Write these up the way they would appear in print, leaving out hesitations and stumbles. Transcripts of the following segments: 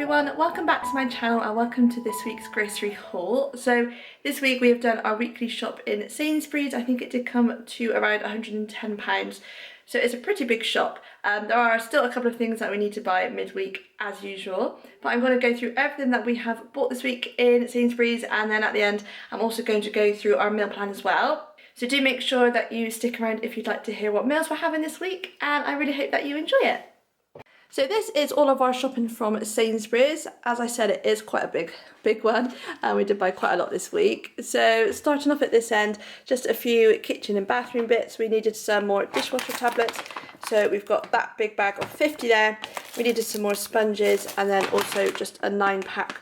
everyone, welcome back to my channel and welcome to this week's grocery haul. So this week we have done our weekly shop in Sainsbury's. I think it did come to around £110, so it's a pretty big shop. There are still a couple of things that we need to buy midweek as usual, but I'm going to go through everything that we have bought this week in Sainsbury's, and then at the end I'm also going to go through our meal plan as well. So do make sure that you stick around if you'd like to hear what meals we're having this week, and I really hope that you enjoy it. So this is all of our shopping from Sainsbury's. As I said, it is quite a big one, and we did buy quite a lot this week. So starting off at this end, just a few kitchen and bathroom bits. We needed some more dishwasher tablets, so we've got that big bag of 50 there. We needed some more sponges, and then also just a 9-pack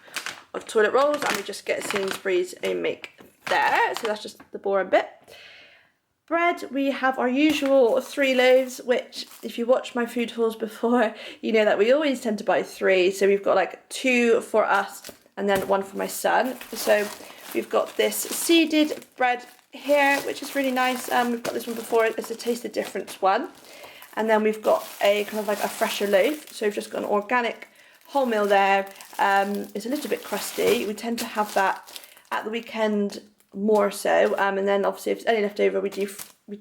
of toilet rolls, and we just get Sainsbury's and make there. So that's just the boring bit. Bread, we have our usual 3 loaves, which if you watch my food hauls before, you know that we always tend to buy 3. So we've got like 2 for us and then 1 for my son. So we've got this seeded bread here, which is really nice. We've got this one before, it's a Taste the Difference one. And then we've got a kind of like a fresher loaf. So we've just got an organic wholemeal there. It's a little bit crusty. We tend to have that at the weekend more so, and then obviously if it's any left over, we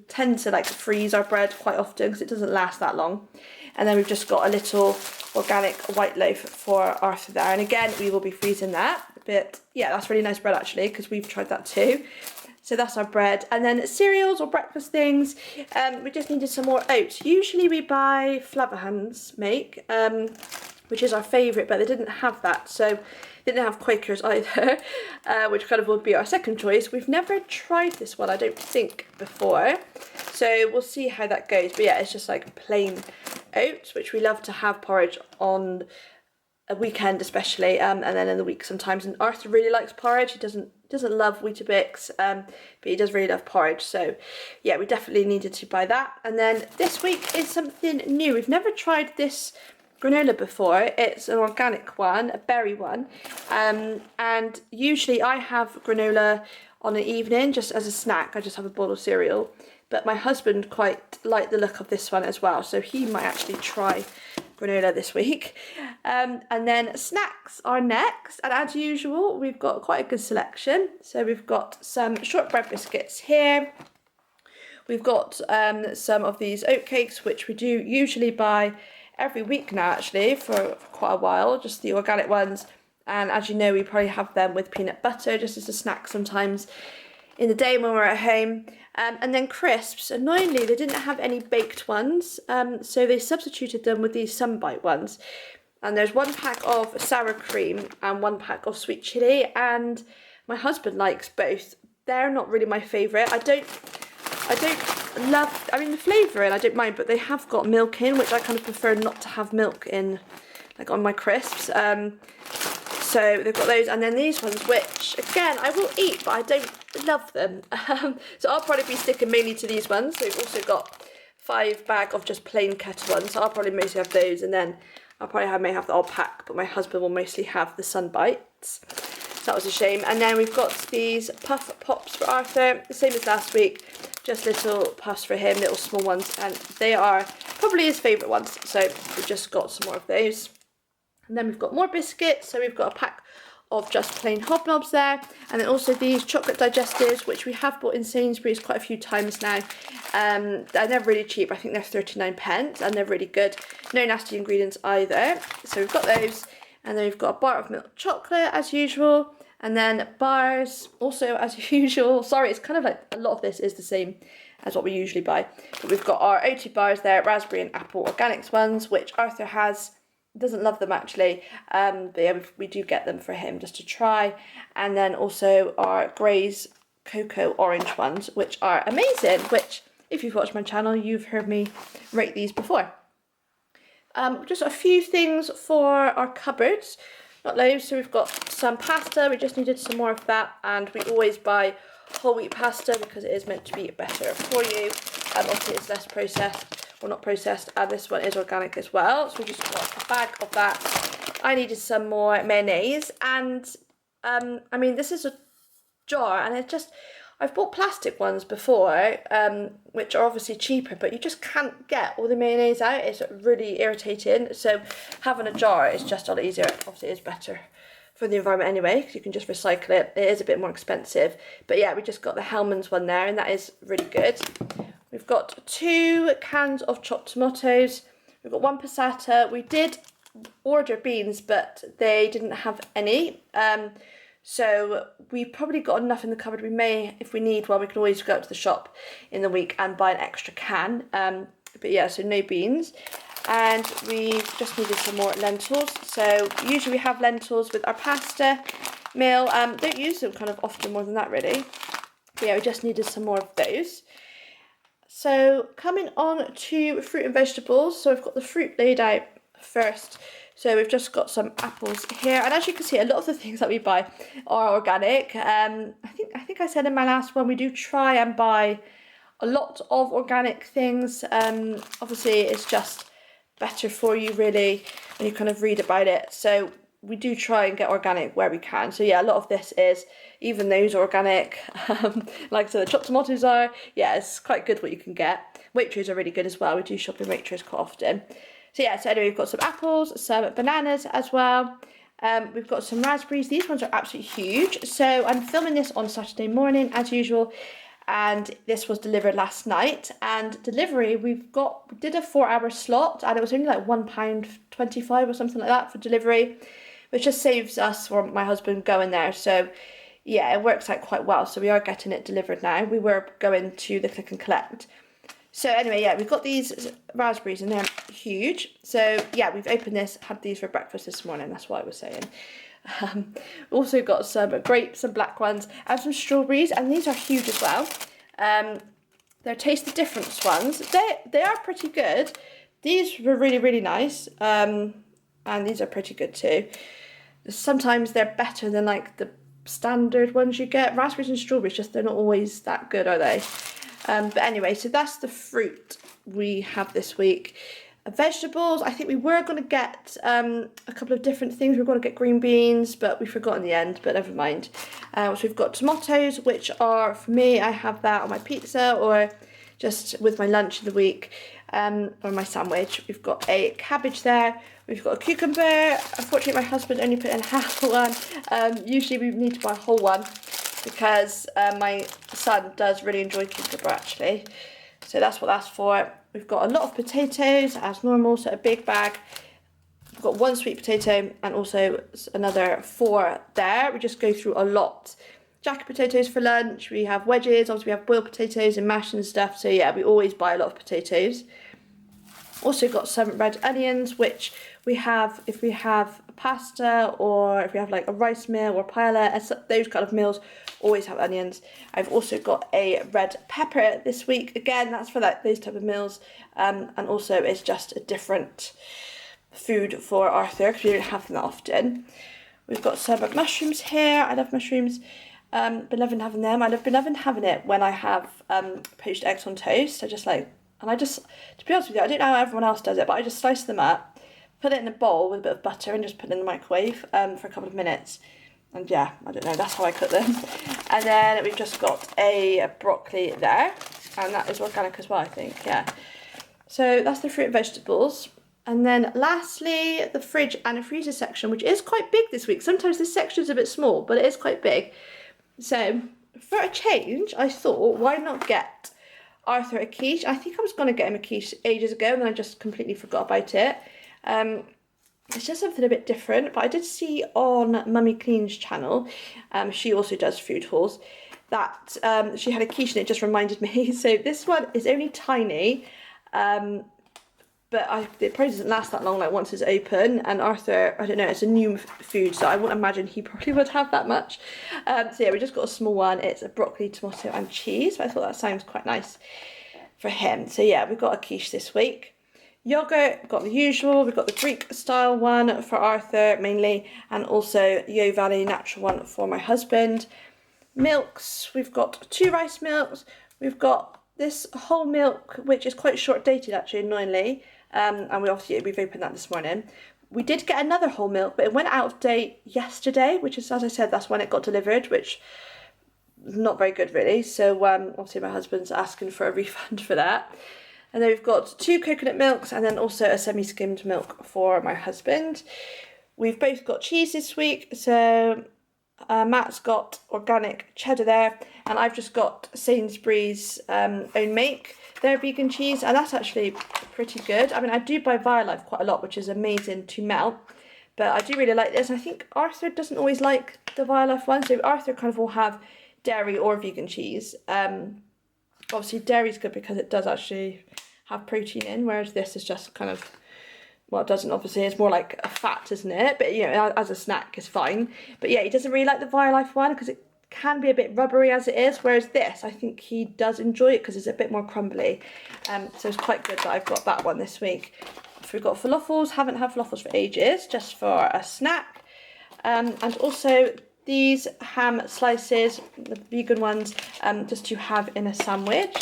tend to like freeze our bread quite often because it doesn't last that long. And then we've just got a little organic white loaf for Arthur there, and again we will be freezing that. But yeah, that's really nice bread actually, because we've tried that too. So that's our bread. And then cereals or breakfast things, we just needed some more oats. Usually we buy Flavorhands make, which is our favourite, but they didn't have that, so didn't have Quakers either, which kind of would be our second choice. We've never tried this one, I don't think, before, so we'll see how that goes. But yeah, it's just like plain oats, which we love to have porridge on a weekend especially, and then in the week sometimes. And Arthur really likes porridge. He doesn't love Weetabix, but he does really love porridge. So yeah, we definitely needed to buy that. And then this week is something new. We've never tried this granola before. It's an organic one, a berry one, and usually I have granola on an evening just as a snack. I just have a bowl of cereal, but my husband quite liked the look of this one as well, so he might actually try granola this week. And then snacks are next, and as usual we've got quite a good selection. So we've got some shortbread biscuits here. We've got some of these oat cakes, which we do usually buy every week now actually for quite a while, just the organic ones. And as you know, we probably have them with peanut butter just as a snack sometimes in the day when we're at home. And then crisps, annoyingly they didn't have any baked ones, so they substituted them with these Sunbite ones. And there's 1 pack of sour cream and 1 pack of sweet chilli, and my husband likes both. They're not really my favourite. I don't love, I mean the flavouring I don't mind, but they have got milk in, which I kind of prefer not to have milk in, like on my crisps. So they've got those, and then these ones, which again I will eat, but I don't love them. So I'll probably be sticking mainly to these ones. They've also got 5 bag of just plain kettle ones, so I'll probably mostly have those, and then I'll probably may have the odd pack, but my husband will mostly have the Sunbites. So that was a shame. And then we've got these puff pops for Arthur, the same as last week. Just little puffs for him, little small ones, and they are probably his favourite ones, so we've just got some more of those. And then we've got more biscuits, so we've got a pack of just plain hobnobs there, and then also these chocolate digestives, which we have bought in Sainsbury's quite a few times now. They're really cheap, I think they're 39p, and they're really good. No nasty ingredients either, so we've got those. And then we've got a bar of milk chocolate as usual. And then bars, also as usual. Sorry, it's kind of like a lot of this is the same as what we usually buy. But we've got our OT bars there, raspberry and apple organics ones, which Arthur doesn't love them actually. But yeah, we do get them for him just to try. And then also our Gray's cocoa orange ones, which are amazing. Which, if you've watched my channel, you've heard me rate these before. Just a few things for our cupboards. Not loads, so we've got some pasta, we just needed some more of that, and we always buy whole wheat pasta because it is meant to be better for you, and obviously it's less processed, or not processed, and this one is organic as well, so we just got a bag of that. I needed some more mayonnaise, and I mean this is a jar, and it just, I've bought plastic ones before, which are obviously cheaper, but you just can't get all the mayonnaise out. It's really irritating. So having a jar is just a lot easier. Obviously, it is better for the environment anyway, because you can just recycle it. It is a bit more expensive. But yeah, we just got the Hellmann's one there, and that is really good. We've got 2 cans of chopped tomatoes. We've got 1 passata. We did order beans, but they didn't have any. So we've probably got enough in the cupboard. We may, if we need one, we can always go up to the shop in the week and buy an extra can. But yeah, so no beans. And we just needed some more lentils. So usually we have lentils with our pasta meal. Don't use them kind of often more than that really. But yeah, we just needed some more of those. So coming on to fruit and vegetables. So I've got the fruit laid out first. So we've just got some apples here, and as you can see, a lot of the things that we buy are organic. I think I said in my last one, we do try and buy a lot of organic things. Obviously it's just better for you really when you kind of read about it. So we do try and get organic where we can. So yeah, a lot of this is, even those are organic. Like I said, the chopped tomatoes are, yeah, it's quite good what you can get. Waitrose are really good as well. We do shop in Waitrose quite often. So yeah, so anyway, we've got some apples, some bananas as well. We've got some raspberries. These ones are absolutely huge. So I'm filming this on Saturday morning as usual, and this was delivered last night. And delivery, we did a 4-hour slot, and it was only like £1.25 or something like that for delivery, which just saves us or my husband going there. So yeah, it works out quite well. So we are getting it delivered now. We were going to the click and collect. So anyway, yeah, we've got these raspberries and they're huge. So yeah, we've opened this, had these for breakfast this morning, that's what I was saying. Also got some grapes, some black ones, and some strawberries, and these are huge as well. They're Taste the Difference ones. They are pretty good. These were really, really nice, and these are pretty good too. Sometimes they're better than like the standard ones you get. Raspberries and strawberries, just they're not always that good, are they? But anyway, so that's the fruit we have this week. Vegetables, I think we were going to get a couple of different things. We were going to get green beans, but we forgot in the end, but never mind. So we've got tomatoes, which are, for me, I have that on my pizza or just with my lunch of the week, or my sandwich. We've got a cabbage there. We've got a cucumber. Unfortunately, my husband only put in half one. Usually we need to buy a whole one, because my son does really enjoy cucumber actually. So that's what that's for. We've got a lot of potatoes as normal, so a big bag. We've got 1 sweet potato and also another 4 there. We just go through a lot. Jacket potatoes for lunch. We have wedges, obviously we have boiled potatoes and mashed and stuff. So yeah, we always buy a lot of potatoes. Also got some red onions, which we have if we have pasta or if we have like a rice meal or paella, those kind of meals always have onions. I've also got a red pepper this week. Again, that's for like those type of meals. And also it's just a different food for Arthur because we don't have them that often. We've got some mushrooms here. I love mushrooms. Been loving having them. I've been loving having it when I have poached eggs on toast. To be honest with you, I don't know how everyone else does it, but I just slice them up, put it in a bowl with a bit of butter and just put it in the microwave for a couple of minutes. And yeah, I don't know, that's how I cook them. And then we've just got a broccoli there, and that is organic as well, I think, yeah. So that's the fruit and vegetables. And then lastly, the fridge and the freezer section, which is quite big this week. Sometimes this section is a bit small, but it is quite big. So for a change, I thought, why not get Arthur a quiche? I think I was going to get him a quiche ages ago, and then I just completely forgot about it. It's just something a bit different, but I did see on Mummy Clean's channel, she also does food hauls, that she had a quiche and it just reminded me. So this one is only tiny, but it probably doesn't last that long, like once it's open. And Arthur, I don't know, it's a new food, so I wouldn't imagine he probably would have that much. So yeah, we just got a small one. It's a broccoli, tomato and cheese, but I thought that sounds quite nice for him. So yeah, we've got a quiche this week. Yogurt, we've got the usual. We've got the Greek style one for Arthur mainly, and also Yo Valley natural one for my husband. Milks, we've got 2 rice milks. We've got this whole milk, which is quite short dated actually, annoyingly. And we've opened that this morning. We did get another whole milk, but it went out of date yesterday, which is, as I said, that's when it got delivered, which not very good really. So obviously my husband's asking for a refund for that. And then we've got 2 coconut milks and then also a semi-skimmed milk for my husband. We've both got cheese this week, so Matt's got organic cheddar there, and I've just got Sainsbury's own make, their vegan cheese, and that's actually pretty good. I mean, I do buy Violife quite a lot, which is amazing to melt, but I do really like this. I think Arthur doesn't always like the Violife one, so Arthur kind of will have dairy or vegan cheese. Obviously dairy's good because it does actually have protein in, whereas this is just kind of, well, it doesn't, obviously, it's more like a fat, isn't it? But, you know, as a snack, it's fine. But yeah, he doesn't really like the Violife one because it can be a bit rubbery as it is, whereas this, I think he does enjoy it because it's a bit more crumbly. So it's quite good that I've got that one this week. So we've got falafels, haven't had falafels for ages, just for a snack. And also these ham slices, the vegan ones, just to have in a sandwich.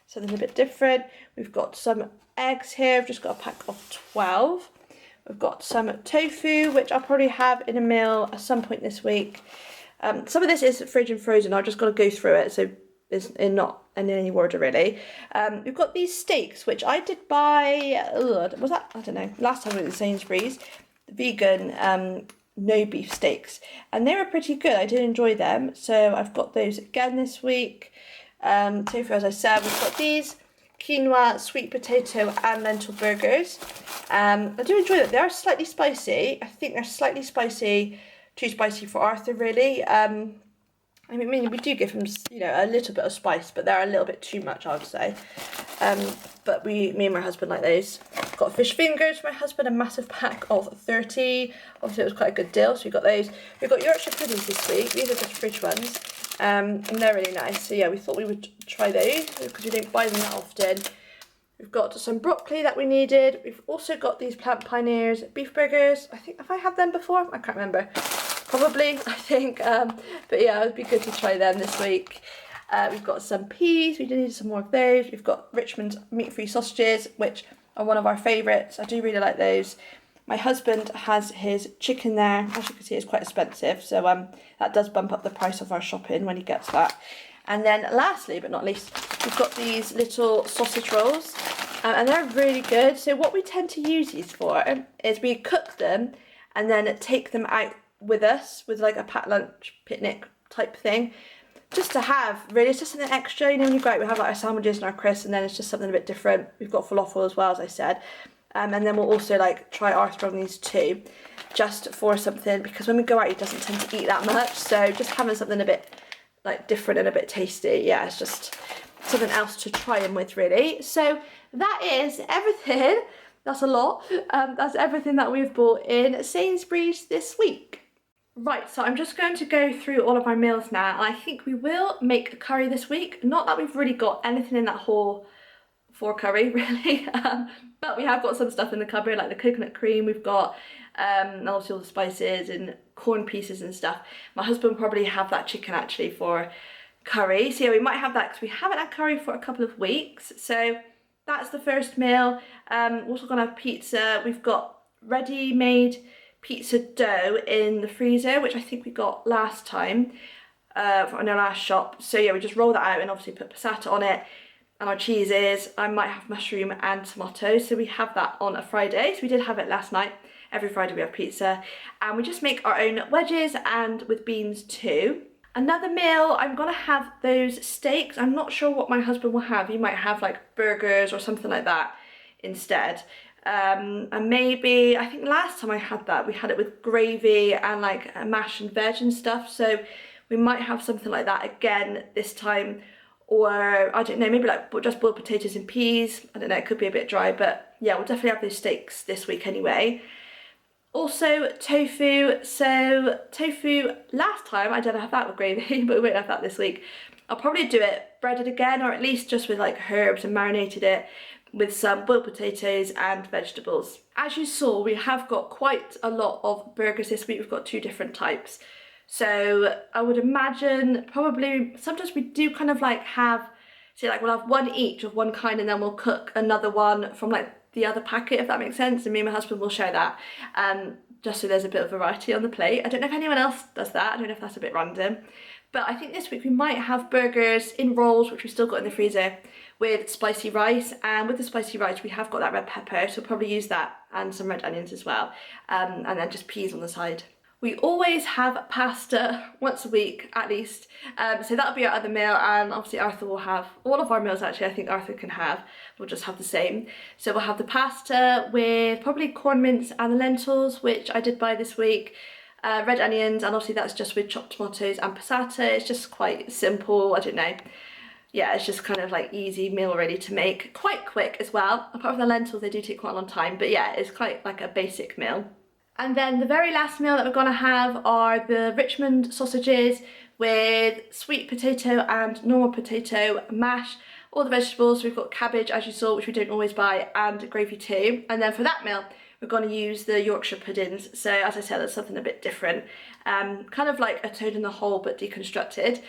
Something a bit different. We've got some eggs here. I've just got a pack of 12. We've got some tofu, which I'll probably have in a meal at some point this week. Some of this is fridge and frozen. I've just got to go through it, so it's not in any order really. We've got these steaks, which I did buy, was that, I don't know, last time we were at Sainsbury's, the vegan no beef steaks, and they were pretty good. I did enjoy them, so I've got those again this week. Tofu, as I said, we've got these quinoa, sweet potato and lentil burgers. I do enjoy them. They are slightly spicy. I think they're slightly spicy, too spicy for Arthur really. I mean, we do give him, you know, a little bit of spice, but they're a little bit too much, I would say. But me and my husband like those. Got fish fingers for my husband, a massive pack of 30. Obviously it was quite a good deal, so we got those. We've got Yorkshire puddings this week. These are just fridge ones. And they're really nice. So yeah, we thought we would try those because we don't buy them that often. We've got some broccoli that we needed. We've also got these Plant Pioneers beef burgers. I think, have I had them before? I can't remember. Probably, I think. But yeah, it would be good to try them this week. We've got some peas. We do need some more of those. We've got Richmond's meat-free sausages, which are one of our favourites. I do really like those. My husband has his chicken there. As you can see, it's quite expensive, so that does bump up the price of our shopping when he gets that. And then lastly, but not least, we've got these little sausage rolls, and they're really good. So what we tend to use these for is we cook them and then take them out with us, with like a packed lunch picnic type thing, just to have, really, it's just something extra. You know, when you go out, we have like our sandwiches and our crisps, and then it's just something a bit different. We've got falafel as well, as I said. And then we'll also like try Arthur on these too, just for something, because when we go out he doesn't tend to eat that much, so just having something a bit like different and a bit tasty, yeah, it's just something else to try him with really. So that is everything, that's a lot, that's everything that we've bought in Sainsbury's this week. Right, so I'm just going to go through all of our meals now, and I think we will make a curry this week. Not that we've really got anything in that haul for curry really, but we have got some stuff in the cupboard, like the coconut cream we've got, and also all the spices and corn pieces and stuff. My husband will probably have that chicken actually for curry, so yeah, we might have that because we haven't had curry for a couple of weeks. So that's the first meal. We're also gonna have pizza. We've got ready-made pizza dough in the freezer, which I think we got last time on our last shop. So yeah, we just roll that out and obviously put passata on it. And our cheeses, I might have mushroom and tomato, so we have that on a Friday. So we did have it last night. Every Friday we have pizza. And we just make our own wedges, and with beans too. Another meal, I'm gonna have those steaks. I'm not sure what my husband will have. He might have like burgers or something like that instead. And maybe, I think last time I had that, we had it with gravy and like a mash and veg and stuff. So we might have something like that again this time. Or, I don't know, maybe like just boiled potatoes and peas. I don't know, it could be a bit dry, but yeah, we'll definitely have those steaks this week anyway. Also, tofu. So, tofu, last time I didn't have that with gravy, but we won't have that this week. I'll probably do it breaded again, or at least just with like herbs, and marinated it with some boiled potatoes and vegetables. As you saw, we have got quite a lot of burgers this week. We've got 2 different types. So I would imagine probably sometimes we do kind of like have, say like we'll have one each of one kind, and then we'll cook another one from like the other packet, if that makes sense, and me and my husband will share that, just so there's a bit of variety on the plate. I don't know if anyone else does that. I don't know if that's a bit random, But I think this week we might have burgers in rolls, which we've still got in the freezer, with spicy rice. And with the spicy rice, we have got that red pepper, so we'll probably use that and some red onions as well. And then just peas on the side. We always have pasta once a week at least, so that'll be our other meal, and obviously Arthur will have all of our meals. Actually, I think Arthur can have, we'll just have the same. So we'll have the pasta with probably corn mince and the lentils, which I did buy this week, red onions, and obviously that's just with chopped tomatoes and passata. It's just quite simple, I don't know. Yeah, it's just kind of like easy meal ready to make, quite quick as well. Apart from the lentils, they do take quite a long time, but yeah, it's quite like a basic meal. And then the very last meal that we're gonna have are the Richmond sausages with sweet potato and normal potato mash, all the vegetables. We've got cabbage, as you saw, which we don't always buy, and gravy too. And then for that meal, we're gonna use the Yorkshire puddings. So as I said, that's something a bit different. Kind of like a toad in the hole, but deconstructed.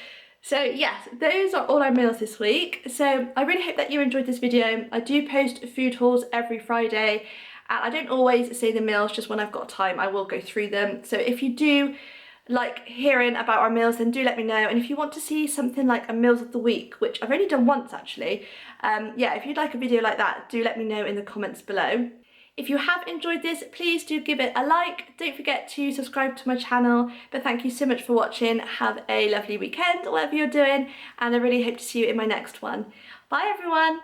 So yes, those are all our meals this week. So I really hope that you enjoyed this video. I do post food hauls every Friday. I don't always say the meals, just when I've got time I will go through them. So if you do like hearing about our meals, then do let me know. And if you want to see something like a meals of the week, which I've only done once actually, yeah, if you'd like a video like that, do let me know in the comments below. If you have enjoyed this, please do give it a like. Don't forget to subscribe to my channel. But thank you so much for watching. Have a lovely weekend, whatever you're doing, and I really hope to see you in my next one. Bye everyone.